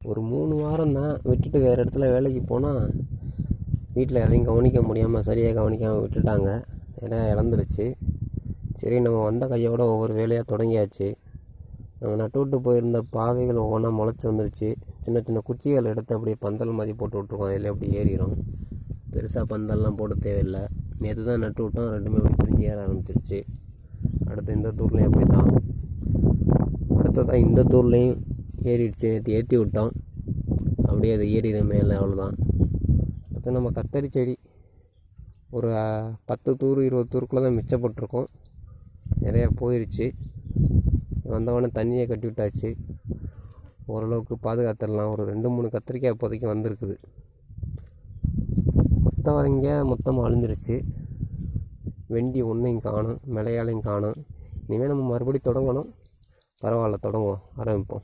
ஒரு 3 வாரம் தான் விட்டுட்டு வேறு இடத்துல வேலைக்கு போனால் வீட்டில் எதையும் கவனிக்க முடியாமல் சரியாக கவனிக்காமல் விட்டுட்டாங்க. நிறையா இழந்துருச்சு. சரி, நம்ம வந்த கையோட ஒவ்வொரு வேலையாக தொடங்கியாச்சு. நம்ம நட்டு விட்டு போயிருந்த பாவைகள் ஒவ்வொன்றா முளைச்சி வந்துருச்சு. சின்ன சின்ன குச்சிகள் எடுத்து அப்படியே பந்தல் மாதிரி போட்டு விட்ருக்கோம். அதில் அப்படி ஏறிடும். பெருசாக பந்தல்லாம் போட தேவையில்லை. நேற்று தான் நட்டு விட்டோம், ரெண்டுமே அப்படி பிரிஞ்சு ஏற ஆரம்பிச்சிருச்சு. அடுத்து இந்த தூர்லேயும் அப்படி தான். அடுத்ததான் இந்த தூர்லேயும் ஏறிடுச்சு. நேற்று ஏற்றி விட்டோம், அப்படியே அது ஏறிட மேலே, அவ்வளோதான். அடுத்து நம்ம கத்தரி செடி ஒரு 10 தூர் 20 தூருக்குள்ளே தான் மிச்சப்பட்டிருக்கோம். நிறையா போயிடுச்சு. வந்தவொடனே தண்ணியை கட்டி விட்டாச்சு. ஓரளவுக்கு பாதுகாத்துடலாம். ஒரு 2-3 கத்திரிக்காய் இப்போதைக்கு வந்திருக்குது. கொத்தவரங்க மொத்தமாக அழிஞ்சிருச்சு. வெண்டி ஒன்றையும் காணும், மிளையாலையும் காணும். இனிமேல் நம்ம மறுபடியும் தொடங்கணும். பரவாயில்ல, தொடங்குவோம், ஆரம்பிப்போம்.